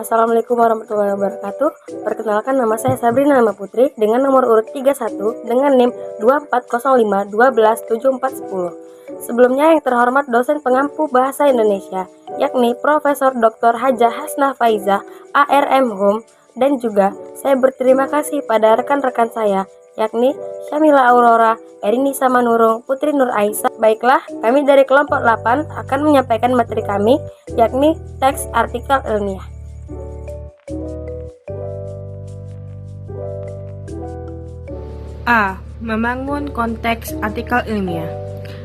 Assalamualaikum warahmatullahi wabarakatuh. Perkenalkan, nama saya Sabrina Nama Putri dengan nomor urut 31 dengan NIM 2405127410. Sebelumnya yang terhormat dosen pengampu bahasa Indonesia, yakni Profesor Dr. Hajah Hasnah Faizah, ARM Hum, dan juga saya berterima kasih pada rekan-rekan saya, yakni Syamila Aurora, Erini Samanurung, Putri Nur Aisyah. Baiklah, kami dari kelompok 8 akan menyampaikan materi kami, yakni teks artikel ilmiah. A. Membangun konteks artikel ilmiah.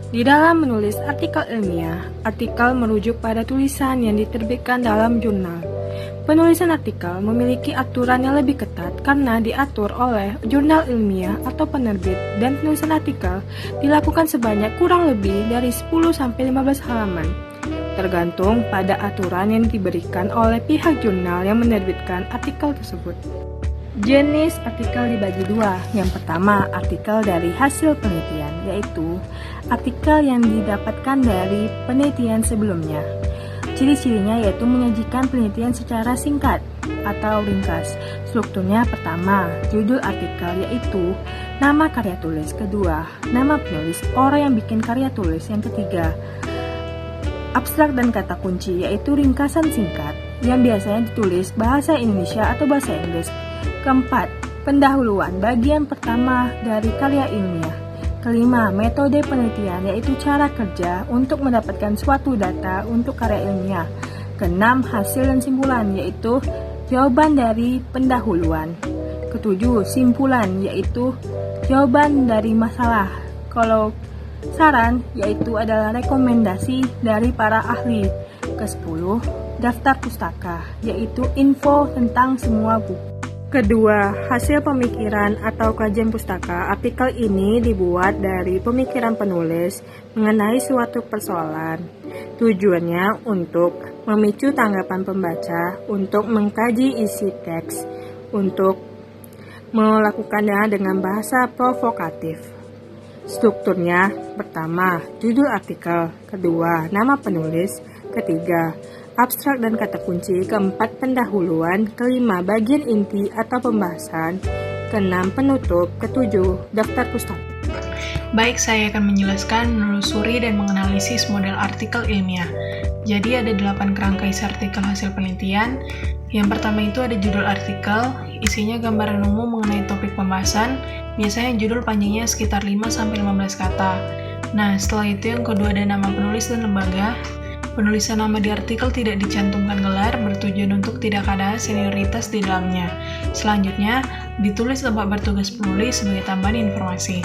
Di dalam menulis artikel ilmiah, artikel merujuk pada tulisan yang diterbitkan dalam jurnal. Penulisan artikel memiliki aturan yang lebih ketat karena diatur oleh jurnal ilmiah atau penerbit, dan penulisan artikel dilakukan sebanyak kurang lebih dari 10-15 halaman, tergantung pada aturan yang diberikan oleh pihak jurnal yang menerbitkan artikel tersebut. Jenis artikel dibagi dua. Yang pertama, artikel dari hasil penelitian, yaitu artikel yang didapatkan dari penelitian sebelumnya. Ciri-cirinya yaitu menyajikan penelitian secara singkat atau ringkas. Strukturnya pertama, judul artikel yaitu nama karya tulis. Kedua, nama penulis, orang yang bikin karya tulis. Yang ketiga, abstrak dan kata kunci, yaitu ringkasan singkat yang biasanya ditulis bahasa Indonesia atau bahasa Inggris. Keempat, pendahuluan, bagian pertama dari karya ilmiah. Kelima, metode penelitian, yaitu cara kerja untuk mendapatkan suatu data untuk karya ilmiah. Keenam, hasil dan simpulan, yaitu jawaban dari pendahuluan. Ketujuh, simpulan, yaitu jawaban dari masalah. Kalau saran, yaitu adalah rekomendasi dari para ahli. Kesepuluh, daftar pustaka, yaitu info tentang semua buku. Kedua, hasil pemikiran atau kajian pustaka. Artikel ini dibuat dari pemikiran penulis mengenai suatu persoalan. Tujuannya untuk memicu tanggapan pembaca, untuk mengkaji isi teks, untuk melakukannya dengan bahasa provokatif. Strukturnya, pertama, judul artikel. Kedua, nama penulis. Ketiga, abstrak dan kata kunci. Keempat, pendahuluan. Kelima, bagian inti atau pembahasan. Keenam, penutup. Ketujuh, daftar pustaka. Baik, saya akan menjelaskan, menelusuri, dan menganalisis model artikel ilmiah. Jadi ada 8 kerangka isi artikel hasil penelitian. Yang pertama itu ada judul artikel, isinya gambaran umum mengenai topik pembahasan. Biasanya judul panjangnya sekitar 5-15 kata. Nah, setelah itu yang kedua ada nama penulis dan lembaga. Penulisan nama di artikel tidak dicantumkan gelar, bertujuan untuk tidak ada senioritas di dalamnya. Selanjutnya, ditulis tempat bertugas penulis sebagai tambahan informasi.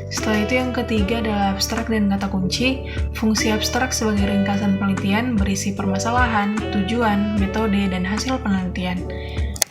Setelah itu yang ketiga adalah abstrak dan kata kunci. Fungsi abstrak sebagai ringkasan penelitian berisi permasalahan, tujuan, metode, dan hasil penelitian.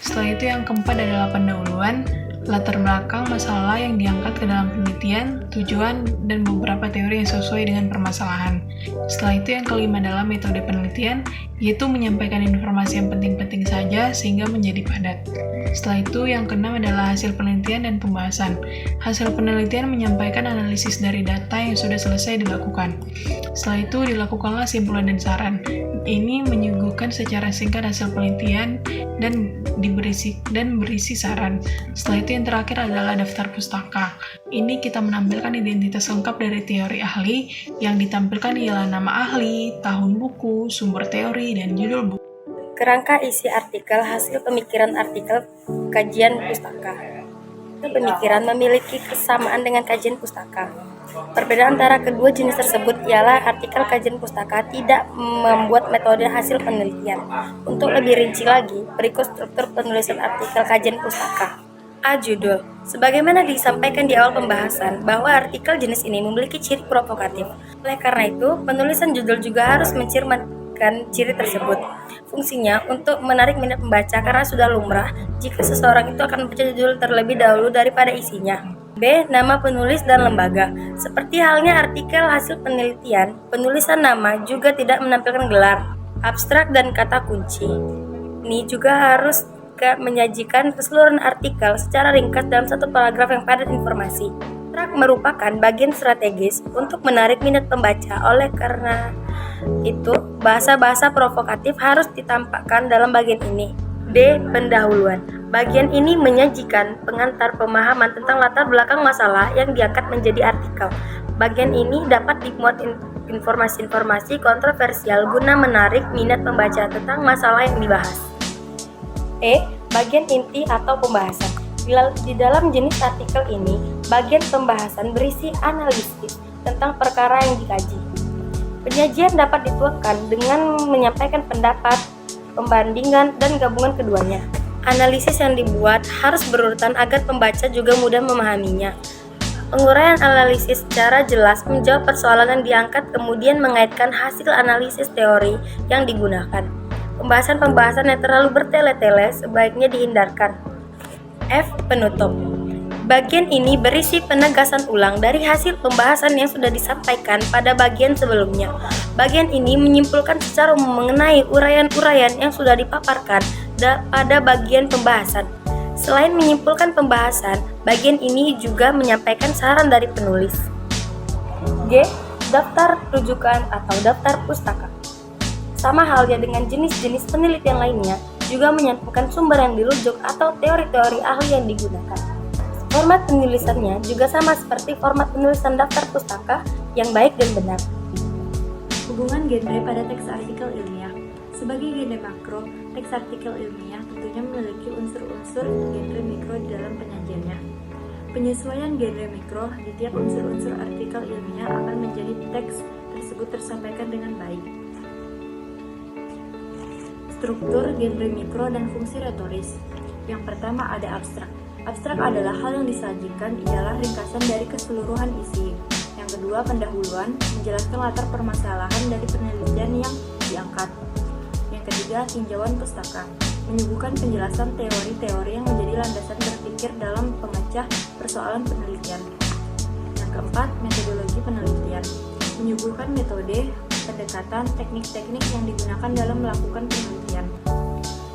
Setelah itu yang keempat adalah pendahuluan, latar belakang masalah yang diangkat ke dalam penelitian, tujuan, dan beberapa teori yang sesuai dengan permasalahan. Setelah itu yang kelima adalah metode penelitian, yaitu menyampaikan informasi yang penting-penting saja sehingga menjadi padat. Setelah itu yang keenam adalah hasil penelitian dan pembahasan. Hasil penelitian menyampaikan analisis dari data yang sudah selesai dilakukan. Setelah itu dilakukanlah simpulan dan saran. Ini menyuguhkan secara singkat hasil penelitian dan berisi saran. Setelah itu yang terakhir adalah daftar pustaka. Ini kita menampilkan identitas lengkap dari teori ahli. Yang ditampilkan ialah nama ahli, tahun buku, sumber teori, dan judul buku. Kerangka isi artikel hasil pemikiran artikel kajian pustaka. Pemikiran memiliki kesamaan dengan kajian pustaka. Perbedaan antara kedua jenis tersebut ialah artikel kajian pustaka tidak membuat metode hasil penelitian. Untuk lebih rinci lagi, berikut struktur penulisan artikel kajian pustaka. A. Judul. Sebagaimana disampaikan di awal pembahasan, bahwa artikel jenis ini memiliki ciri provokatif. Oleh karena itu, penulisan judul juga harus mencerminkan ciri tersebut. Fungsinya untuk menarik minat pembaca karena sudah lumrah jika seseorang itu akan membaca judul terlebih dahulu daripada isinya. B. Nama penulis dan lembaga. Seperti halnya artikel hasil penelitian, penulisan nama juga tidak menampilkan gelar, abstrak, dan kata kunci. Ini juga harus menyajikan keseluruhan artikel secara ringkas dalam satu paragraf yang padat informasi. Abstrak merupakan bagian strategis untuk menarik minat pembaca oleh karena itu bahasa-bahasa provokatif harus ditampakkan dalam bagian ini. D. Pendahuluan. Bagian ini menyajikan pengantar pemahaman tentang latar belakang masalah yang diangkat menjadi artikel. Bagian ini dapat dimuat informasi-informasi kontroversial guna menarik minat pembaca tentang masalah yang dibahas. E. Bagian inti atau pembahasan. Di dalam jenis artikel ini, bagian pembahasan berisi analisis tentang perkara yang dikaji. Penyajian dapat dituangkan dengan menyampaikan pendapat, pembandingan, dan gabungan keduanya. Analisis yang dibuat harus berurutan agar pembaca juga mudah memahaminya. Penguraian analisis secara jelas menjawab persoalan yang diangkat kemudian mengaitkan hasil analisis teori yang digunakan. Pembahasan-pembahasan yang terlalu bertele-tele sebaiknya dihindarkan. F. Penutup. Bagian ini berisi penegasan ulang dari hasil pembahasan yang sudah disampaikan pada bagian sebelumnya. Bagian ini menyimpulkan secara umum mengenai uraian-uraian yang sudah dipaparkan pada bagian pembahasan. Selain menyimpulkan pembahasan, bagian ini juga menyampaikan saran dari penulis. G. Daftar rujukan atau daftar pustaka. Sama halnya dengan jenis-jenis penelitian lainnya, juga menyantumkan sumber yang dirujuk atau teori-teori ahli yang digunakan. Format penulisannya juga sama seperti format penulisan daftar pustaka yang baik dan benar. Hubungan genre pada teks artikel ilmiah. Sebagai genre makro, teks artikel ilmiah tentunya memiliki unsur-unsur genre mikro di dalam penyajiannya. Penyesuaian genre mikro di tiap unsur-unsur artikel ilmiah akan menjadi teks tersebut tersampaikan dengan baik. Struktur genre mikro dan fungsi retoris. Yang pertama ada abstrak. Abstrak adalah hal yang disajikan ialah ringkasan dari keseluruhan isi. Yang kedua pendahuluan, menjelaskan latar permasalahan dari penelitian yang diangkat. Yang ketiga tinjauan pustaka, menyuguhkan penjelasan teori-teori yang menjadi landasan berpikir dalam pemecah persoalan penelitian. Yang keempat metodologi penelitian, menyuguhkan metode, pendekatan, teknik-teknik yang digunakan dalam melakukan penelitian.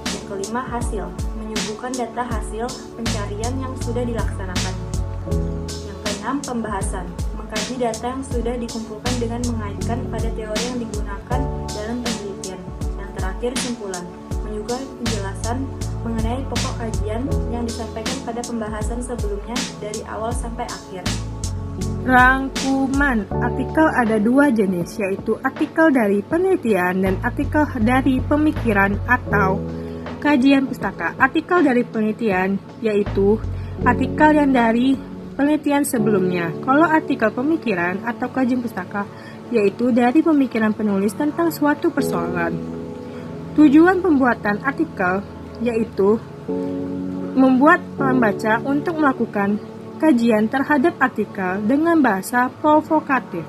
Yang kelima, hasil, menyuguhkan data hasil pencarian yang sudah dilaksanakan. Yang keenam, pembahasan, mengkaji data yang sudah dikumpulkan dengan mengaitkan pada teori yang digunakan dalam penelitian. Yang terakhir, simpulan, menyuguhkan penjelasan mengenai pokok kajian yang disampaikan pada pembahasan sebelumnya dari awal sampai akhir. Rangkuman artikel ada dua jenis, yaitu artikel dari penelitian dan artikel dari pemikiran atau kajian pustaka. Artikel dari penelitian yaitu artikel yang dari penelitian sebelumnya. Kalau artikel pemikiran atau kajian pustaka yaitu dari pemikiran penulis tentang suatu persoalan. Tujuan pembuatan artikel yaitu membuat pembaca untuk melakukan kajian terhadap artikel dengan bahasa provokatif.